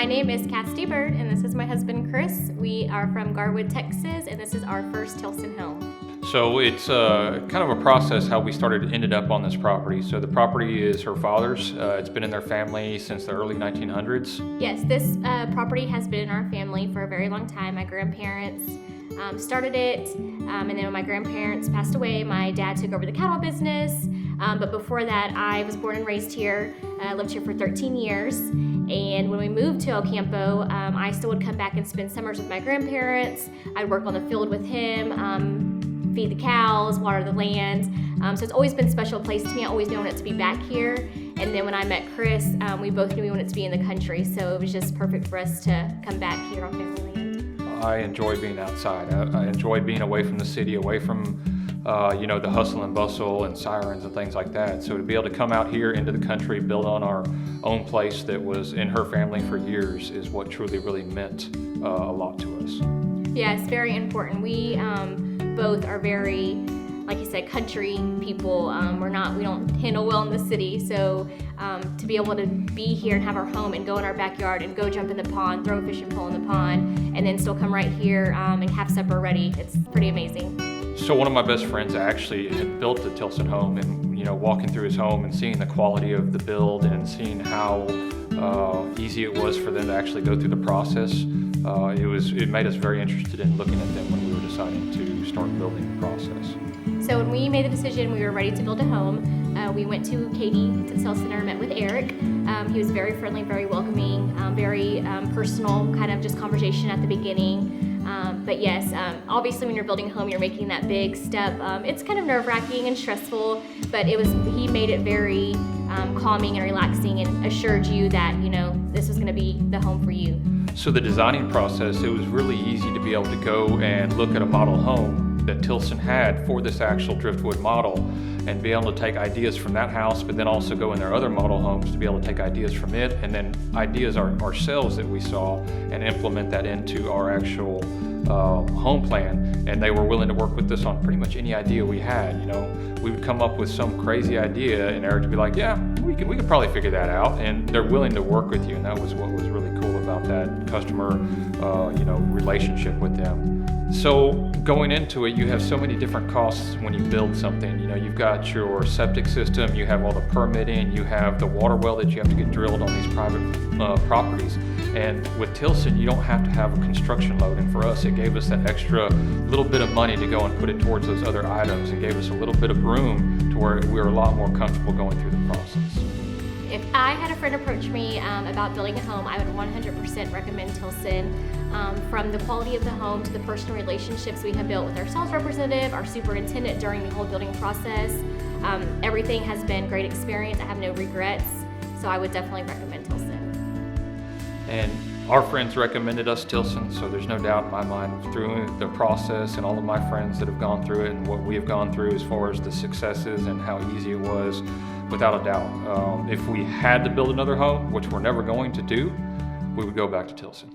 My name is Cassidy and this is my husband Chris. We are from Garwood, Texas, and this is our first Tilson home. So it's kind of a process how we ended up on this property. So the property is her father's. It's been in their family since the early 1900s. Yes, this property has been in our family for a very long time. My grandparents started it, and then when my grandparents passed away, my dad took over the cattle business. But before that, I was born and raised here. I lived here for 13 years. And when we moved to El Campo, I still would come back and spend summers with my grandparents. I'd work on the field with him, feed the cows, water the land. So it's always been a special place to me. I always wanted to be back here. And then when I met Chris, we both knew we wanted to be in the country. So it was just perfect for us to come back here on family land. I enjoy being outside. I enjoy being away from the city, away from the hustle and bustle and sirens and things like that. So to be able to come out here into the country, build on our own place that was in her family for years is what truly really meant a lot to us. Yeah, it's very important. We both are very, like you said, country people. We don't handle well in the city. So to be able to be here and have our home and go in our backyard and go jump in the pond, throw a fishing pole in the pond, and then still come right here and have supper ready, it's pretty amazing. So one of my best friends actually had built the Tilson home, and walking through his home and seeing the quality of the build and seeing how easy it was for them to actually go through the process, it made us very interested in looking at them when we were deciding to start building the process. So when we made the decision we were ready to build a home, we went to Katie to the sales center, met with Eric. He was very friendly, very welcoming, very personal kind of just conversation at the beginning. But yes, obviously when you're building a home, you're making that big step. It's kind of nerve-wracking and stressful, but he made it very calming and relaxing and assured you that, this was gonna be the home for you. So the designing process, it was really easy to be able to go and look at a model home that Tilson had for this actual driftwood model and be able to take ideas from that house, but then also go in their other model homes to be able to take ideas from it and then ideas ourselves that we saw and implement that into our actual home plan. And they were willing to work with us on pretty much any idea we had. We would come up with some crazy idea and Eric would be like, yeah, we could probably figure that out. And they're willing to work with you, and that was what was really cool about that customer relationship with them. So going into it, you have so many different costs when you build something. You've got your septic system, you have all the permitting, you have the water well that you have to get drilled on these private properties. And with Tilson, you don't have to have a construction load. And for us, it gave us that extra little bit of money to go and put it towards those other items and gave us a little bit of room to where we were a lot more comfortable going through the process. If I had a friend approach me about building a home, I would 100% recommend Tilson. From the quality of the home to the personal relationships we have built with our sales representative, our superintendent during the whole building process, everything has been great experience. I have no regrets, so I would definitely recommend Tilson. And our friends recommended us Tilson, so there's no doubt in my mind through the process and all of my friends that have gone through it and what we have gone through as far as the successes and how easy it was, without a doubt. If we had to build another home, which we're never going to do, we would go back to Tilson.